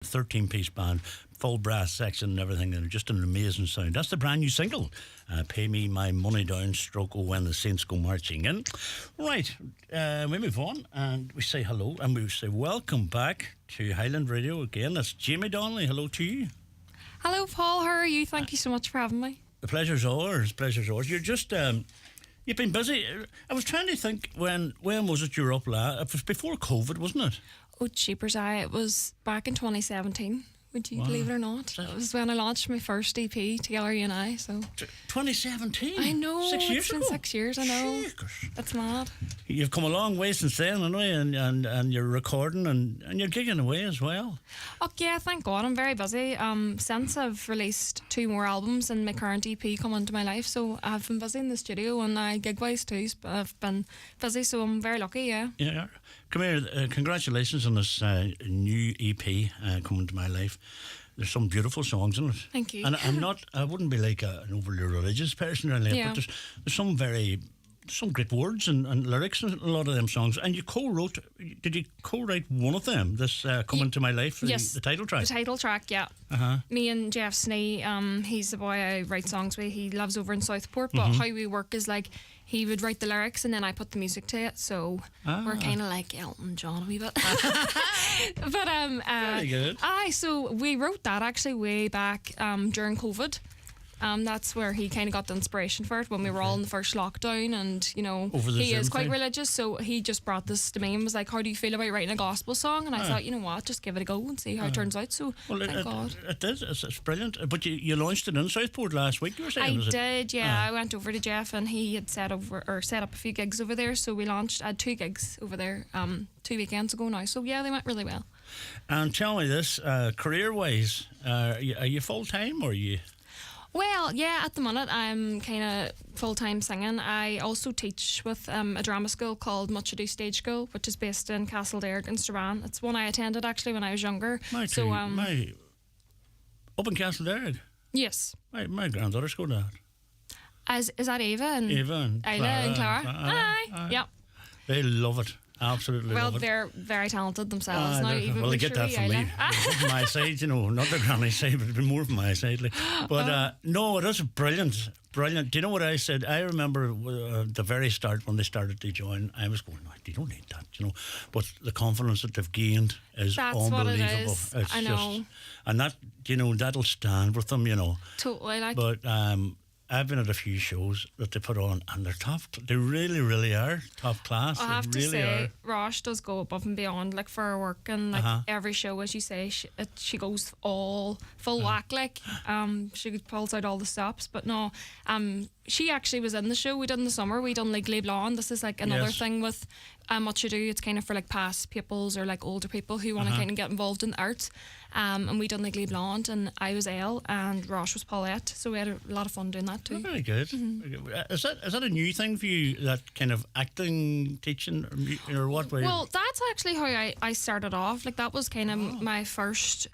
13-piece band, full brass section and everything, and just an amazing sound. That's the brand new single, Pay Me My Money Down, stroke Oh When the Saints Go Marching In. Right, we move on and we say hello and we say welcome back to Highland Radio again. That's Jamie Donnelly. Hello to you. Hello, Paul. How are you? Thank you so much for having me. The pleasure's ours. Pleasure's ours. You're just you've been busy. I was trying to think when was it you were up last? It was before COVID, wasn't it? Oh, cheapers, it was back in 2017. Would you believe it or not? It was when I launched my first EP, Together You and I. So 2017. I know. 6 years it's been ago. 6 years. I know. Jeekers. That's mad. You've come a long way since then, anyway, and you're recording and you're gigging away as well. Oh yeah, thank God. I'm very busy. Since I've released 2 more albums and my current EP come into my life, so I've been busy in the studio and I gig wise too. But I've been busy, so I'm very lucky. Yeah. Yeah. Come here. Congratulations on this new EP coming to my life. There's some beautiful songs in it. Thank you. And I wouldn't be like an overly religious person or anything, Yeah. but there's some great words and lyrics in a lot of them songs. And you did you co-write one of them, this Coming to My Life, Yes. the title track? The title track, yeah. Me and Jeff Snee, he's the boy I write songs with. He lives over in Southport, but how we work is like he would write the lyrics and then I put the music to it. So we're kind of like Elton John a wee bit. But Very good. so we wrote that actually way back during COVID. That's where he kind of got the inspiration for it when we were all in the first lockdown, and Over the he Zoom is quite thing. religious, so he just brought this to me and was like, "How do you feel about writing a gospel song?" And I thought, you know what, just give it a go and see how it turns out. So Well, thank God. it is. It's brilliant. But you launched it in Southport last week, you were saying, I was it? did, yeah. I went over to Jeff and he had set up a few gigs over there. So we launched. I had 2 gigs over there 2 weekends ago now. So yeah, they went really well. And tell me this, career-wise, are you full-time or are you... Well, yeah, at the minute I'm kind of full-time singing. I also teach with a drama school called Much Ado Stage School, which is based in Castledairg in Strabane. It's one I attended actually when I was younger. Up in Castledairg. Yes. My granddaughter's going to that. Is that Ava and Eva and Isla and Clara? Aye. Yep. They love it. Absolutely Well, love it. they're very talented themselves now. Even Well, they get that from me. Isla. From my side, not the granny side, but more from my side. Like. But no, it is brilliant. Brilliant. Do you know what I said? I remember the very start when they started to join, I was going, no, they don't need that, But the confidence that they've gained is That's unbelievable. what it is. It's I know. Just, and that, that'll stand with them, Totally. Like, But I've been at a few shows that they put on, and they're top. They really, really are top class. I have they to really say, are. Rosh does go above and beyond, like for her work, and like every show, as you say, she goes all full whack. Like, she pulls out all the stops. But no, she actually was in the show we did in the summer. We done Legally Blonde. This is like another Yes. thing with Much Ado. It's kind of for like past pupils or like older people who want to kind of get involved in the arts. And we done Legally Blonde, and I was Elle, and Rosh was Paulette. So we had a lot of fun doing that too. Oh, very good. Very good. Is that a new thing for you? That kind of acting, teaching, or what way? Well, that's actually how I started off. Like that was kind of my first.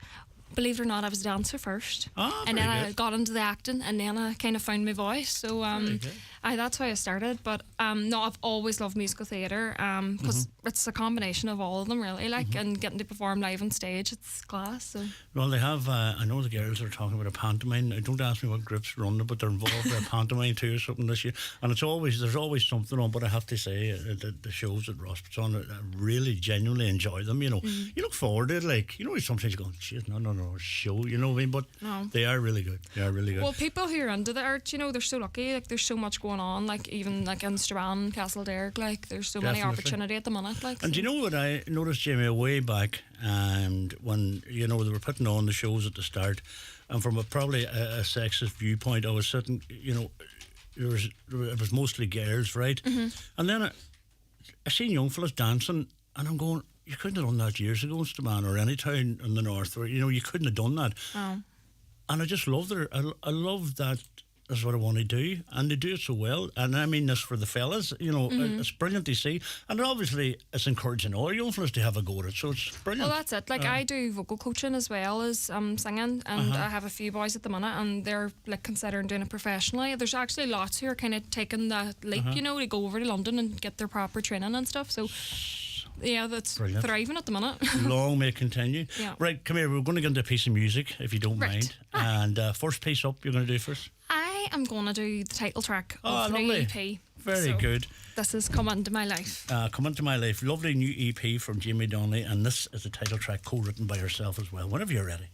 Believe it or not, I was a dancer first, and then very I good. got into the acting, and then I kind of found my voice. So Very good. that's how I started. But no, I've always loved musical theatre because it's a combination of all of them, really. Like and getting to perform live on stage, it's class. So Well, they have. I know the girls are talking about a pantomime. Don't ask me what groups run it, but they're involved in a pantomime too or something this year. And there's always something on. But I have to say, the shows that Ross puts on, I really genuinely enjoy them. You look forward to it. Like sometimes you go, "Shit, no, show." You know what I mean? But No. they are really good. They are really good. well, people who are into the art, they're so lucky. Like there's so much going on. Like even like in Strabane, Castledairg, like there's so many Definitely. opportunity at the minute. Like And do you know what I noticed, Jamie, way back, and when they were putting on the shows at the start, and from probably a sexist viewpoint, I was sitting, it was mostly girls, right? And then I seen young fellas dancing, and I'm going, you couldn't have done that years ago in Strabane or any town in the north, where you couldn't have done that. Oh. And I just love I love that. That's what I want to do, and they do it so well. And I mean this for the fellas, it's brilliant to see. And obviously, it's encouraging all young fellas to have a go at it, so it's brilliant. Well, that's it. Like I do vocal coaching as well as singing, and I have a few boys at the minute, and they're like considering doing it professionally. There's actually lots who are kind of taking that leap, to go over to London and get their proper training and stuff. So Yeah, that's Brilliant. thriving at the minute. Long may it continue. Yeah. Right, come here. We're going to get into a piece of music, if you don't Right. mind. And first piece up, you're going to do first. I am going to do the title track Oh, of the new lovely. EP. Very So, good. This has come into my life. Come Into My Life. Lovely new EP from Jamie Donnelly. And this is the title track co-written by herself as well. Whenever you're ready.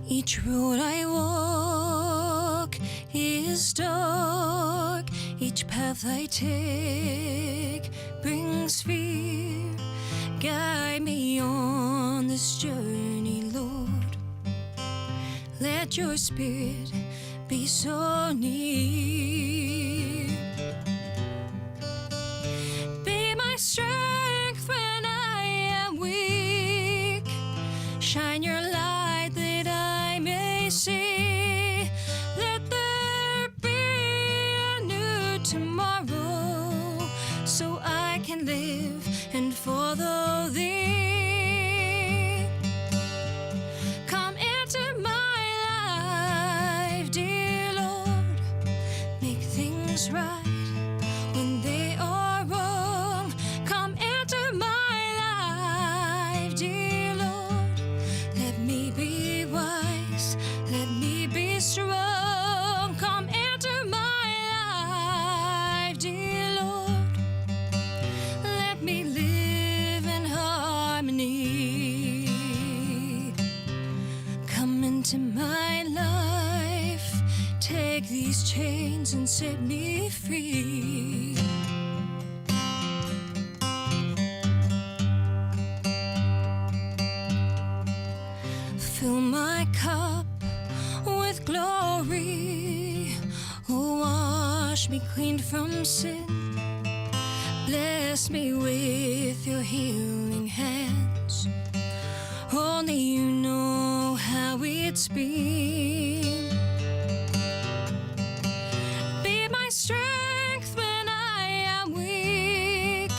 Each road I walk is dark. Each path I take brings fear. Guide me on this journey, Lord. Let your spirit be so near. Be my strength when I am weak. Shine your light that I may see. Let there be a new tomorrow, so I can live and follow thee. Come into my life, dear Lord. Make things right when they are wrong. Come into my life, dear Lord. Let me be wise, let me be strong. Come into my life, dear Lord. Let me live in harmony. Come into my life, take these chains and set me free. Fill my cup with glory. Oh, wash me clean from sin. Bless me with your healing hands. Only you know how it's been. Be my strength when I am weak.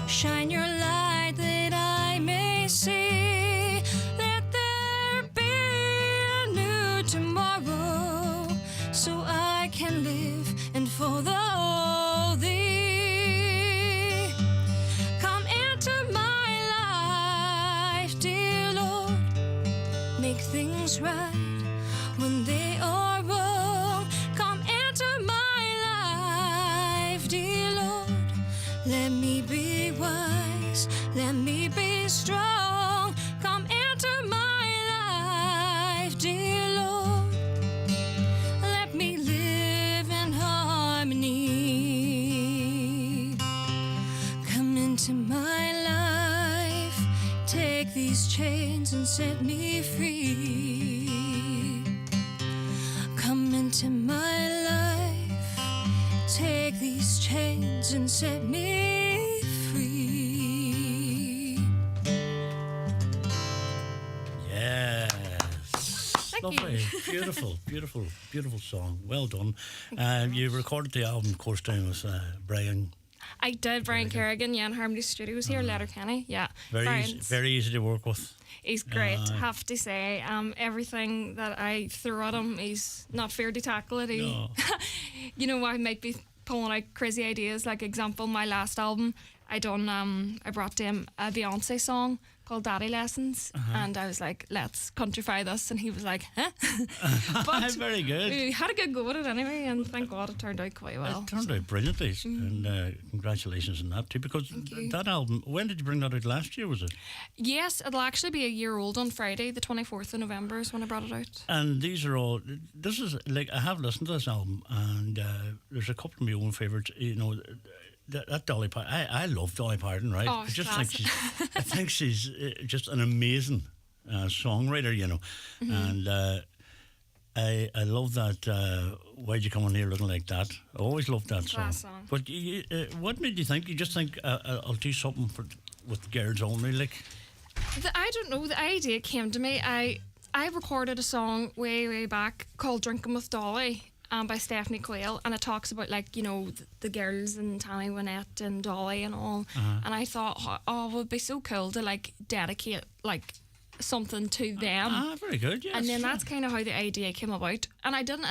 Shine your light that I may see. Let there be a new tomorrow, so I can live and follow thee. Come into my life, dear Lord. Make things right when they are wrong. Come into my life, dear Lord. Let me be wise, let me be strong. Come into my life, dear Lord. Let me live in harmony. Come into my life, take these chains and set me free. Come into my life, take these chains and set me free. Yes. Thank Lovely. you. Beautiful, beautiful, beautiful song. Well done. You recorded the album, of course, down with Brian. I did Brian Kerrigan, in Harmony Studios here, Letterkenny. Yeah, Very easy to work with. He's great, have to say. Everything that I threw at him, he's not feared to tackle it. No. You know, I might be pulling out crazy ideas. Like, example, my last album, I brought to him a Beyonce song called Daddy Lessons, and I was like, let's countrify this, and he was like, huh? But Very good. we had a good go at it anyway, and thank God it turned out quite well. It turned out brilliantly, and congratulations on that too. Because you. that album, when did you bring that out? Last year, was it? Yes, it'll actually be a year old on Friday, the 24th of November is when I brought it out. And these are all. This is like, I have listened to this album, and there's a couple of my own favourites. You know, that Dolly Parton. I love Dolly Parton, right? Oh, I just class. think she's just an amazing songwriter, you know, and I love that. Why'd you come on here looking like that? I always loved that song. Class song. But what made you think? You just think I'll do something with girls only, like? I don't know. The idea came to me. I recorded a song way back called "Drinking with Dolly." By Stephanie Quayle, and it talks about, like, you know, the girls and Tammy Wynette and Dolly and all. And I thought, oh, it would be so cool to, like, dedicate, like, something to them. Very good, yes. And then that's kind of how the idea came about. And I didn't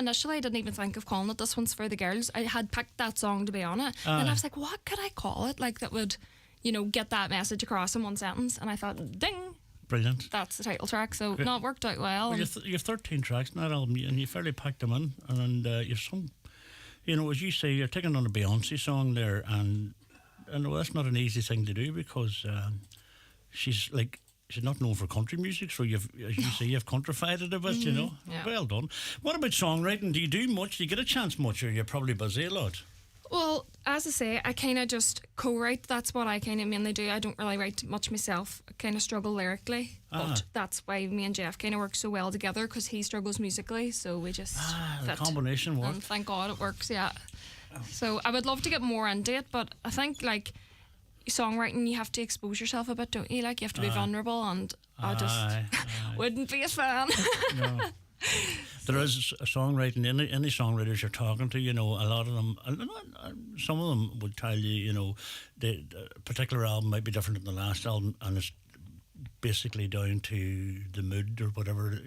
even think of calling it This One's for the Girls. I had picked that song to be on it. And I was like, what could I call it? Like, that would, get that message across in one sentence. And I thought, ding. Brilliant. That's the title track. So, no, it worked out well. You have 13 tracks in that album, and you fairly packed them in. And you've some, as you say, you're taking on a Beyonce song there. And well, that's not an easy thing to do because she's not known for country music, so as you say, you've countrified it a bit, Yeah. Well done. What about songwriting? Do you do much? Do you get a chance much, or you're probably busy a lot? Well, as I say, I kind of just co-write. That's what I kind of mainly do. I don't really write much myself. I kind of struggle lyrically, but that's why me and Jeff kind of work so well together, because he struggles musically, so we just the fit. combination works. And thank God it works, yeah. So I would love to get more into it, but I think songwriting, you have to expose yourself a bit, don't you? Like, you have to be vulnerable, and I just wouldn't be a fan. No. There is a songwriting, any songwriters you're talking to, a lot of them, some of them would tell you, the particular album might be different than the last album, and it's basically down to the mood or whatever,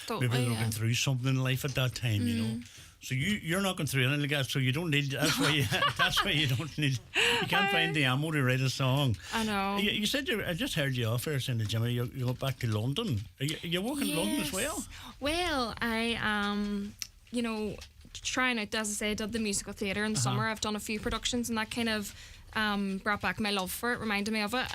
Totally, maybe they're going through something in life at that time, So you're not going through anything like that, so you don't need. That's why you don't need. You can't find the ammo to write a song. I know. You said I just heard you off there saying to Jimmy you went back to London. You're working in London as well. Well, I trying out, as I say, I did the musical theatre in the summer. I've done a few productions, and that kind of brought back my love for it, reminded me of it.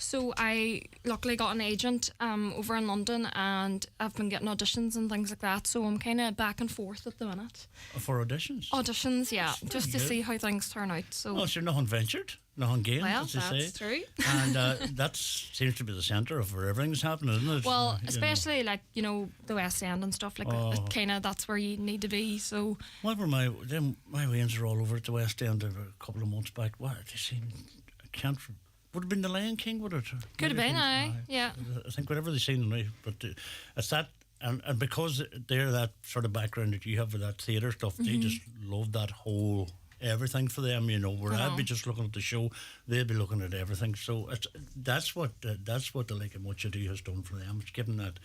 So I luckily got an agent over in London, and I've been getting auditions and things like that. So I'm kind of back and forth at the minute. For auditions? Auditions, yeah, just to see how things turn out. So, you're nothing ventured, nothing gained, well, as they that's say. true. And that seems to be the centre of where everything's happening, isn't it? Well, especially the West End and stuff like that. Kind of that's where you need to be. So. What were my wains are all over at the West End a couple of months back. What they seen? I can't. Would have been the Lion King, would it? Could have been, yeah. I think whatever they seen tonight, but it's that, and because they're that sort of background that you have with that theatre stuff, they just love that whole everything for them, where I'd be just looking at the show, they'd be looking at everything. So that's what the like and what you do has done for them. It's given that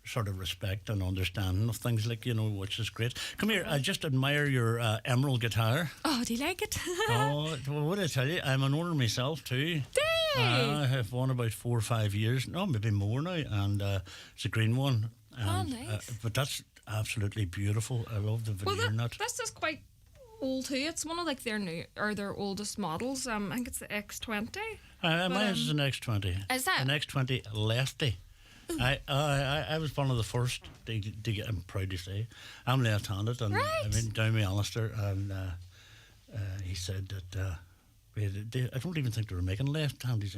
sort of respect and understanding of things, which is great. Come here, I just admire your emerald guitar. Oh, do you like it? Well, what did I tell you? I'm an owner myself too. I have one about 4 or 5 years, no, maybe more now, and it's a green one. And, nice. But that's absolutely beautiful. I love the veneer in it. This is quite old too. It's one of their oldest models. I think it's the X20. Mine is an X20. Is that? An X20 lefty. I was one of the first to get. I'm proud to say I'm left-handed, and right. I mean down with Alistair, and he said that I don't even think they were making left-handed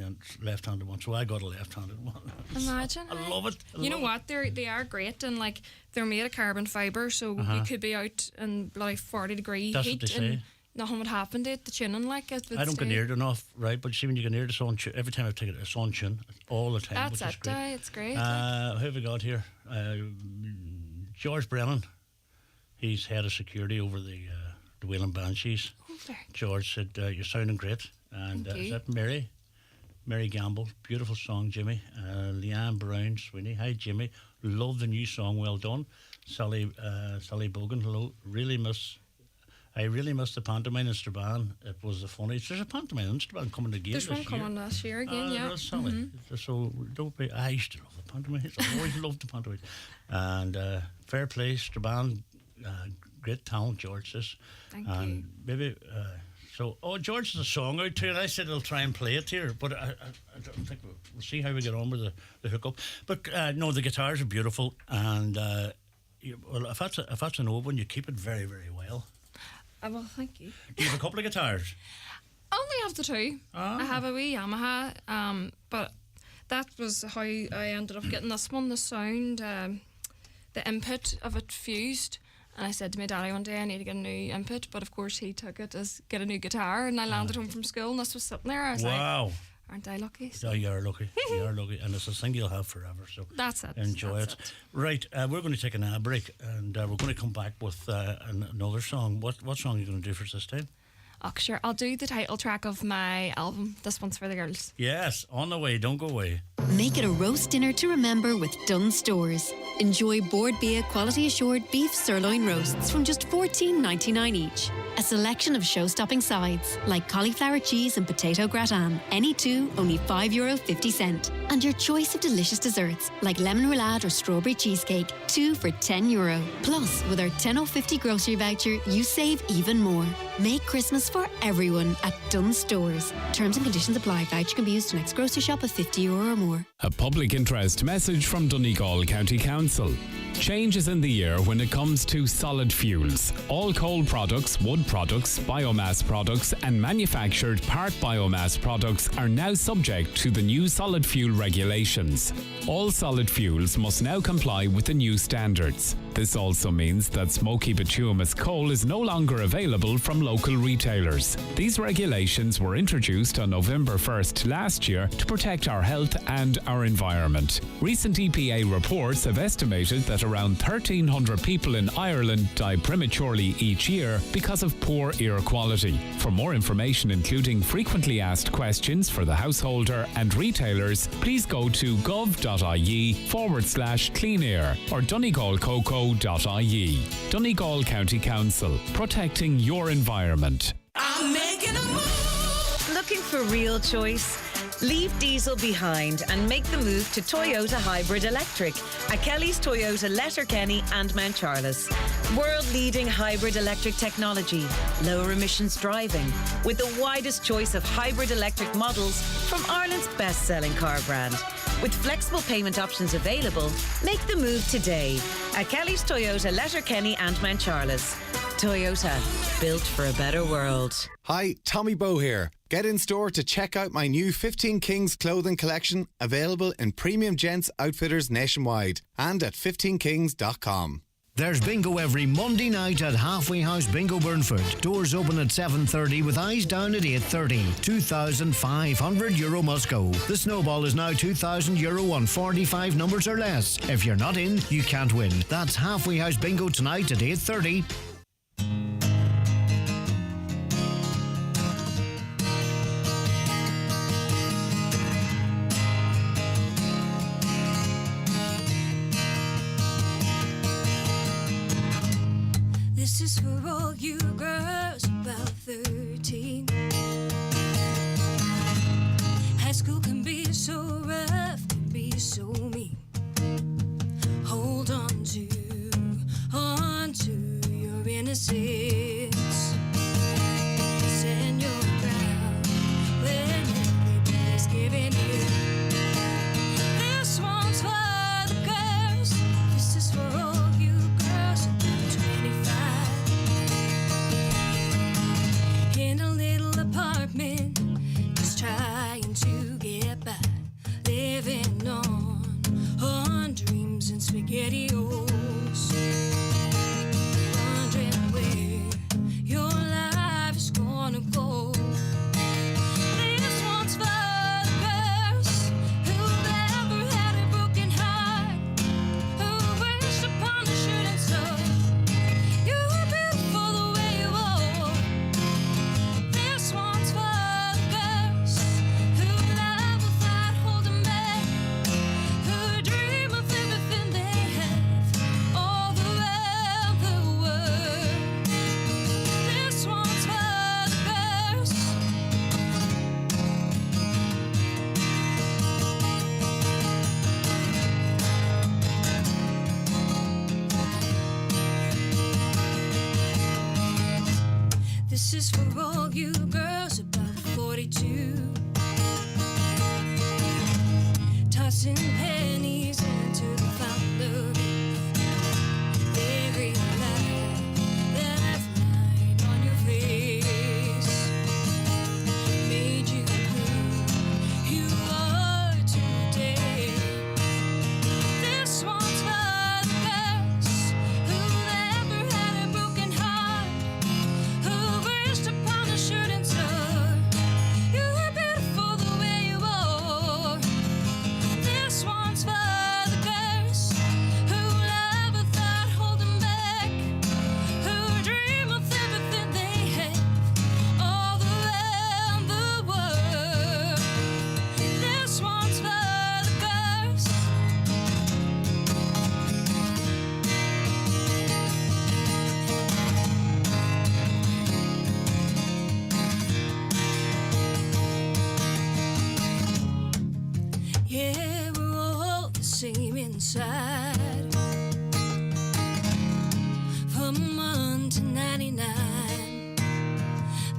ones, so I got a left-handed one. Imagine. I love it. You know what? They are great, and they're made of carbon fibre, so you could be out in 40-degree That's heat what they and say. Nothing would happen to it. The tuning I don't get near it enough, right? But see, when you get near the sun tune, every time I take it, a sun tune all the time. That's which is great. It's great. Who have we got here? George Brennan. He's head of security over the Whelan Banshees. George said, "You're sounding great." And is that Mary? Mary Gamble. Beautiful song, Jimmy. Leanne Brown, Sweeney. Hi, Jimmy. Love the new song. Well done. Sally Bogan. Hello. I really miss the pantomime in Strabane. It was the funniest. There's a pantomime in Strabane coming again. There's one coming this year again, yeah. Sally. So don't be. I used to love the pantomime. I always loved the pantomime. And fair play, Strabane. Great talent, George says. Thank you. Maybe. George has a song out too, and I said I'll try and play it here, but I don't think we'll see how we get on with the hookup. But no, the guitars are beautiful, and if that's an old one, you keep it very, very well. Well, thank you. Do you have a couple of guitars? I only have the two. I have a wee Yamaha, but that was how I ended up getting this one. The sound, the input of it fused. And I said to my daddy one day, I need to get a new input. But of course, he took it as get a new guitar. And I landed home from school, and this was sitting there. I was like, aren't I lucky? So. Oh, you're lucky. You're lucky. And it's a thing you'll have forever. So that's it. Enjoy it. Right, we're going to take an ad break, and we're going to come back with another song. What song are you going to do for us this time? Oh, sure, I'll do the title track of my album. This one's for the girls. Yes, on the way, don't go away. Make it a roast dinner to remember with Dunnes Stores. Enjoy Board Bia quality assured beef sirloin roasts from just $14.99 each. A selection of show-stopping sides like cauliflower cheese and potato gratin, any two only €5.50. And your choice of delicious desserts like lemon roulade or strawberry cheesecake, two for €10. Plus, with our 10 off 50 grocery voucher, you save even more. Make Christmas for everyone at Dunnes Stores. Terms and conditions apply. Voucher can be used to next grocery shop of €50 or more. A public interest message from Donegal County Council. Change is in the air when it comes to solid fuels. All coal products, wood products, biomass products and manufactured part biomass products are now subject to the new solid fuel regulations. All solid fuels must now comply with the new standards. This also means that smoky bituminous coal is no longer available from local retailers. These regulations were introduced on November 1st last year to protect our health and our environment. Recent EPA reports have estimated that around 1,300 people in Ireland die prematurely each year because of poor air quality. For more information, including frequently asked questions for the householder and retailers, please go to gov.ie/clean air or donegalcoco.ie. Donegal County Council, protecting your environment. I'm making a move. Looking for real choice? Leave diesel behind and make the move to Toyota Hybrid Electric at Kelly's Toyota Letterkenny and Mount Charles. World-leading hybrid electric technology, lower emissions driving, with the widest choice of hybrid electric models from Ireland's best-selling car brand. With flexible payment options available, make the move today at Kelly's Toyota Letterkenny and Mount Charles. Toyota, built for a better world. Hi, Tommy Bow here. Get in store to check out my new 15 Kings clothing collection, available in premium gents outfitters nationwide and at 15kings.com. There's bingo every Monday night at Halfway House Bingo Burnford. Doors open at 7:30 with eyes down at 8:30. €2,500 must go. The snowball is now €2,000 on 45 numbers or less. If you're not in, you can't win. That's Halfway House Bingo tonight at 8:30. This is for all you girls about 13. High school can be so rough, can be so mean. Hold on to your innocence. Stand your ground when everybody's giving in. This one's for the girls. This is for all you girls about 25. In a little apartment, just trying to get by, living on dreams and SpaghettiOs, wondering where your life is gonna go. This one's for the girls who've ever had a broken heart, who wished upon a shooting star. You were beautiful the way you are. This one's for the girls who love without holding back, who dream of everything they have all around the world. This one's for the girls. This is for all you girls about 42, tossing pennies into the fountain of youth. They realize that line on your face made you who you are today. This one's for the girls who never had a broken heart, who wished upon a shooting star. You were beautiful the way you are. This one's for outside from 1 to 99.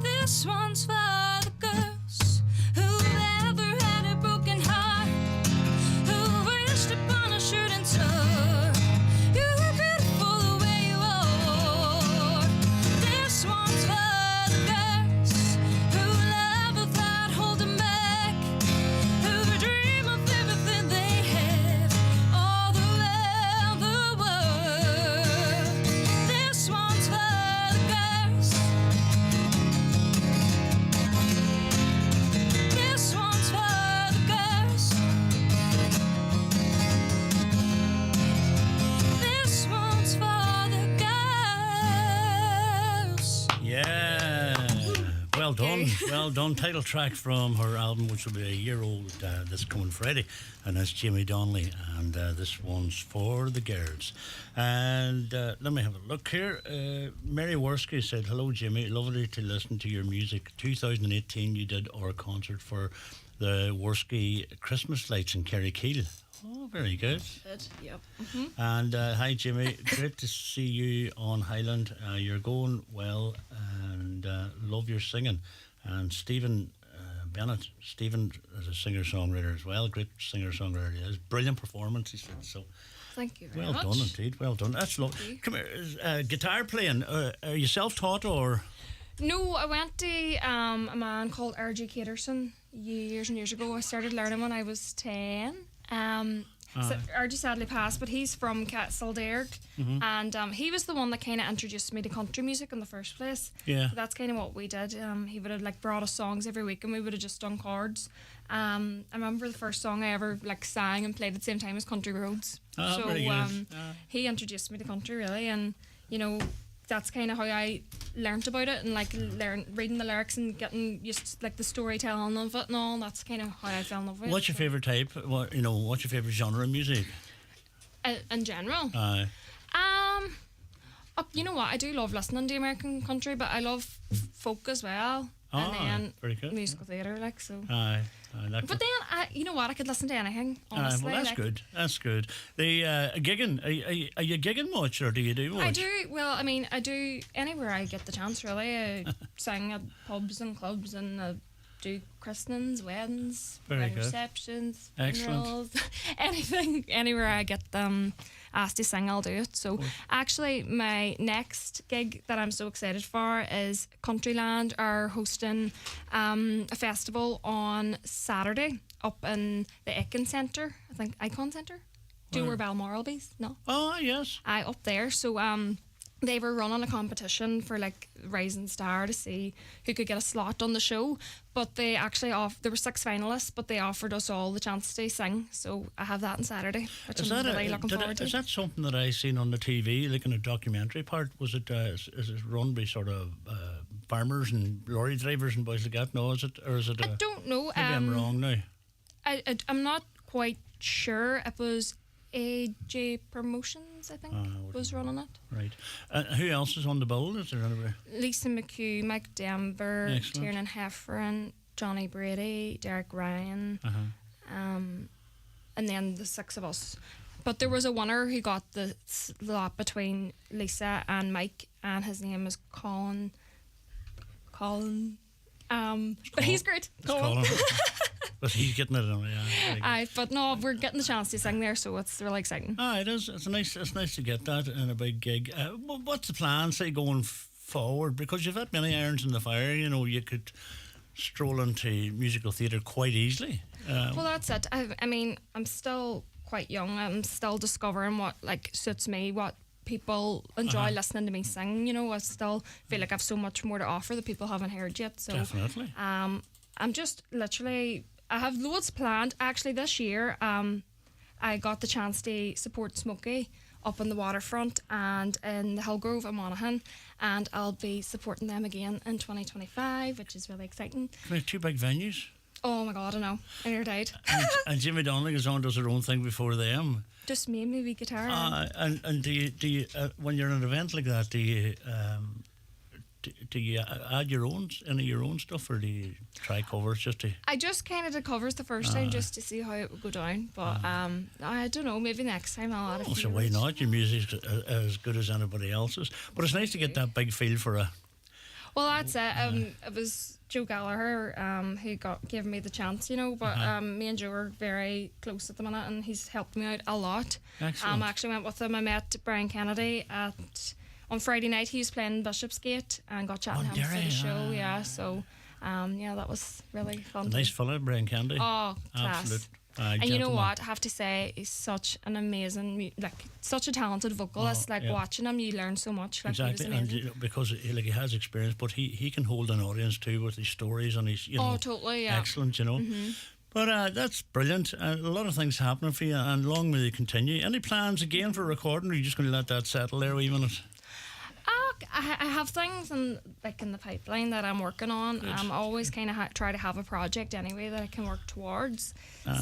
This one's for the girls who've ever had a broken heart, who wished upon a shooting star. You were beautiful the way you are. This one's for the girls who love without holding back, who dream of everything they have all around the world. This one's for the girls. This one's for the girls. This one's for the girls. Yeah. Well done. Well done. Title track from her album, which will be a year old this coming Friday. And that's Jamie Donnelly. And this one's for the girls. And let me have a look here. Mary Worski said, "Hello, Jimmy. Lovely to listen to your music. 2018, you did our concert for the Worski Christmas lights in Kerrykeel." Oh, very good. Yep. And hi, Jimmy. Great to see you on Highland. You're going well and love your singing. And Stephen Bennett. Stephen is a singer-songwriter as well. Great singer-songwriter he is. Brilliant performance, he said. So Thank you very well much. done indeed. Well done. That's lovely. Come here. Guitar playing. Are you self-taught or? No, I went to a man called R.G. Caterson years and years ago. I started learning when I was 10. So R.G. sadly passed, but he's from Castledairg, and he was the one that kind of introduced me to country music in the first place. Yeah. So that's kind of what we did. He would have like brought us songs every week, and we would have just done chords. I remember the first song I ever like sang and played at the same time as Country Roads. Oh, very good. He introduced me to country really, and you know, that's kind of how I learnt about it, and like reading the lyrics and getting used to like the storytelling of it and all. That's kind of how I fell in love with it. What's your favourite type? What's your favourite genre of music? In general? You know what? I do love listening to American country, but I love folk as well. And then very good. musical theatre, like so. But then, you know what? I could listen to anything. Honestly, well, that's like, good. That's good. The gigging. Are you gigging much, or do you do much? I do. Well, I mean, I do anywhere I get the chance. Really, I sing at pubs and clubs, and I do christenings, weddings, Very wedding good. receptions, Excellent. funerals, anything, anywhere I get asked to sing, I'll do it. So actually, my next gig that I'm so excited for is Countryland are hosting a festival on Saturday up in the Icon Centre, I think Icon Centre. Do you know where Balmoral is? No. Oh, yes. Up there. So they were running a competition for like Rising Star to see who could get a slot on the show, but they actually there were 6 finalists, but they offered us all the chance to sing. So I have that on Saturday, which I'm really looking forward to. Is that something that I seen on the TV, like in a documentary part? Was it is it run by sort of farmers and lorry drivers and boys like that? No, is it, or is it? I don't know. Maybe I'm wrong now. I'm not quite sure. It was AJ Promotions, I think, was running it. Right. Who else is on the bill? Is there anybody? Lisa McHugh, Mike Denver, Excellent. Tiernan Heffron, Johnny Brady, Derek Ryan, and then the 6 of us. But there was a winner who got the slot between Lisa and Mike, and his name is Colin. But he's great. Colin. But he's getting it on, yeah. But no, we're getting the chance to sing there, so it's really exciting. It is. It's nice to get that in a big gig. What's the plan, say, going forward? Because you've had many irons in the fire. You know, you could stroll into musical theatre quite easily. Well, that's it. I mean, I'm still quite young. I'm still discovering what like suits me, what people enjoy listening to me sing. You know, I still feel like I've so much more to offer that people haven't heard yet. So Definitely. I'm just literally, I have loads planned. Actually, this year, I got the chance to support Smokey up in the waterfront and in the Hillgrove in Monaghan, and I'll be supporting them again in 2025, which is really exciting. We have 2 big venues. Oh my God, I know. I nearly died. and Jimmy Donnelly goes on, does her own thing before them. Just me and my wee guitar. And do you when you're at an event like that, do do you add any of your own stuff, or do you try covers just to? I just kind of did covers the first time just to see how it would go down. But I don't know. Maybe next time I'll add a few. So why not? Your music's as good as anybody else's. But it's nice to get that big feel for a. Well, that's it. It was Joe Gallagher who gave me the chance, you know. But me and Joe are very close at the minute, and he's helped me out a lot. Excellent. I actually went with him. I met Brian Kennedy on Friday night. He was playing Bishopsgate and got chatting to him for the show. Yeah, so that was really fun. A nice fella, Brian Candy. Oh, class. Absolute. And you know Gentleman. what? I have to say, he's such an amazing, such a talented vocalist. yeah. Watching him, you learn so much. He was Exactly, and amazing. because he has experience, but he can hold an audience too with his stories and his Totally, yeah. excellent, But that's brilliant. A lot of things happening for you, and long may they continue. Any plans again for recording, or are you just going to let that settle there a wee minute? I have things in the pipeline that I'm working on. I'm always kind of try to have a project anyway that I can work towards.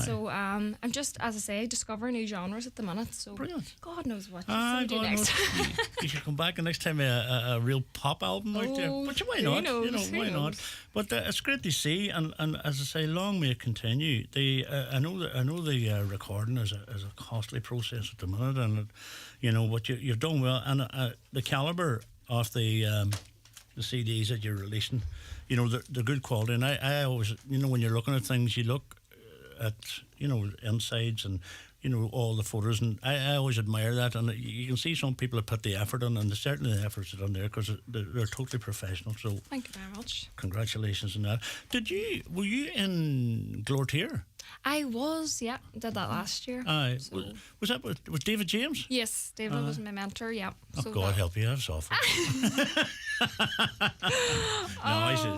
So I'm just, as I say, discovering new genres at the minute. So Brilliant. God knows what to do God next. knows. You should come back and next time a real pop album out there. But why who not? knows, who Why not? knows? But it's great to see, and as I say, long may it continue. I know the recording is a costly process at the minute, and but you've done well, and the caliber of the CDs that you're releasing, they're good quality, and I always, when you're looking at things, you look at insides and all the photos, and I always admire that, and you can see some people have put the effort in, and certainly the efforts are done there because they're totally professional. So Thank you very much. congratulations on that. Were you in Glortier? I was, yeah, did that last year. Was that with David James? Yes, David was my mentor, yeah. Oh, So God help you, I've suffered.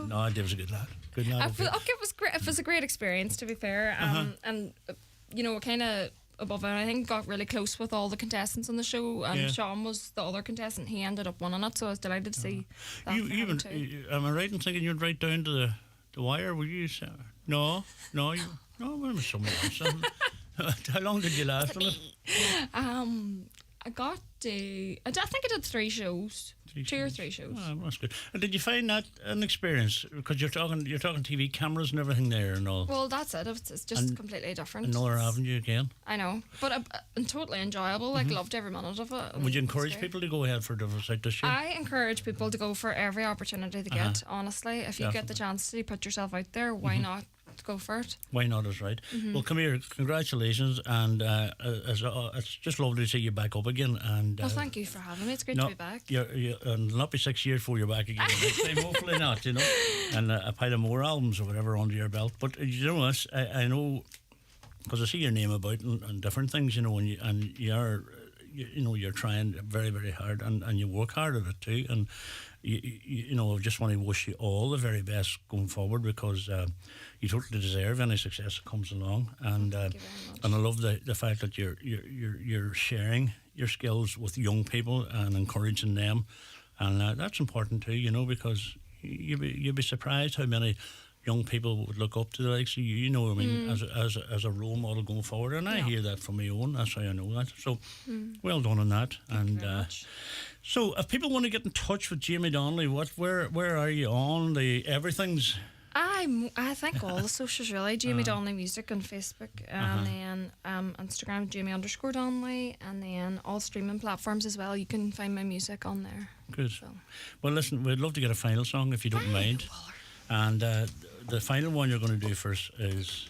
No, David's a good lad. Good lad. it was great. It was a great experience, to be fair. And kind of above everything, got really close with all the contestants on the show. And Yeah. Sean was the other contestant. He ended up winning it, so I was delighted to see that. You for him even too. am I right in thinking you'd right down to the wire? Were you? No, well, somebody else. How long did you last on it? I got I think I did 3 shows. 2 or 3 shows. Oh, that's good. And did you find that an experience? Because you're talking TV cameras and everything there and all. Well, that's it. It's just completely different. Another avenue again. I know, but totally enjoyable. Loved every minute of it. Would you It was encourage great. people to go ahead for Diversite this year? I encourage people to go for every opportunity they get. Honestly, if you get the chance to put yourself out there, why not go for it? Why not is right. Well, come here. Congratulations, and it's just lovely to see you back up again. And Well, thank you for having me. It's great to be back. And not be 6 years before you're back again. Next time, hopefully not. And a pile of more albums or whatever under your belt. But what? I know because I see your name about and different things. You're trying very, very hard, and you work hard at it too. And I just want to wish you all the very best going forward, because you totally deserve any success that comes along. And Thank you very much. and I love the fact that you're sharing your skills with young people and encouraging them, and that's important too. Because you'd be surprised how many young people would look up to the likes of you, as a role model going forward. And I hear that from my own. That's how I know that. So, well done on that. Thank you very much. So, if people want to get in touch with Jamie Donnelly, where are you on the everything's? I think all the socials really. Jamie Donnelly Music on Facebook, and then Instagram Jamie_Donnelly, and then all streaming platforms as well. You can find my music on there. Good. So. Well, listen, we'd love to get a final song if you don't mind. And the final one you're going to do first is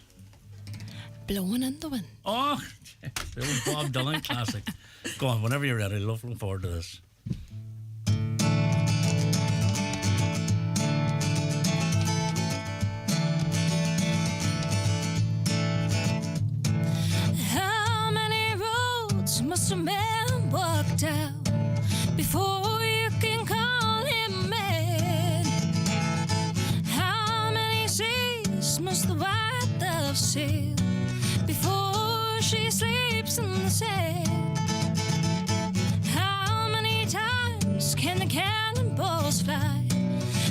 Blowing in the Wind. the old Bob Dylan classic. Go on, whenever you're ready. Looking forward to this. How many roads must a man walk down before you can call him man? How many seas must the white dove sail before she sleeps in the sand? How many times can the cannonballs fly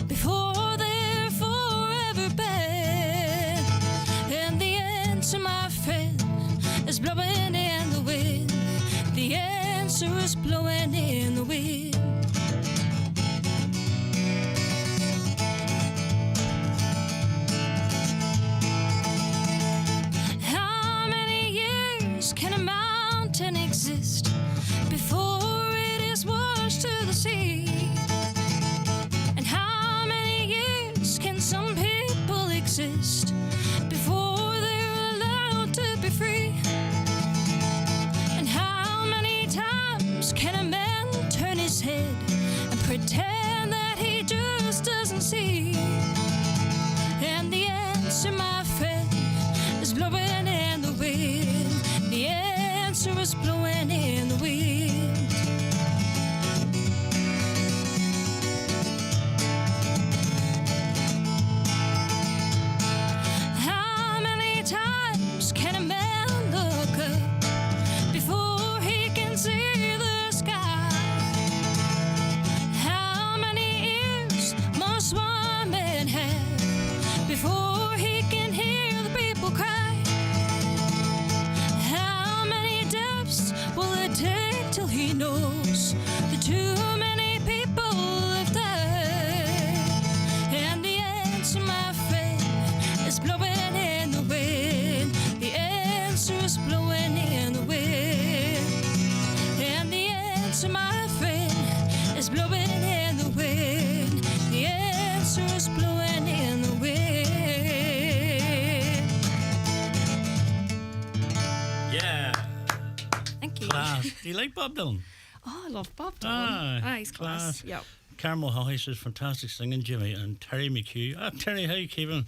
before they're forever banned? And the answer, my friend, is blowing in the wind. The answer is blowing in the wind. Do you like Bob Dylan? Oh, I love Bob Dylan. He's class. class. Yep. Carmel Hawley says fantastic singing, Jimmy, and Terry McHugh. Terry, how you keeping?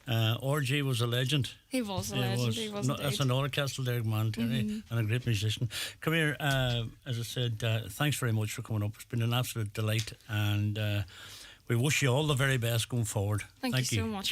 RG was a legend. He was a Yeah, legend. He was That's indeed. another Castle Derg man, Terry, and a great musician. Come here, as I said, thanks very much for coming up. It's been an absolute delight, and we wish you all the very best going forward. Thank you so much. Jim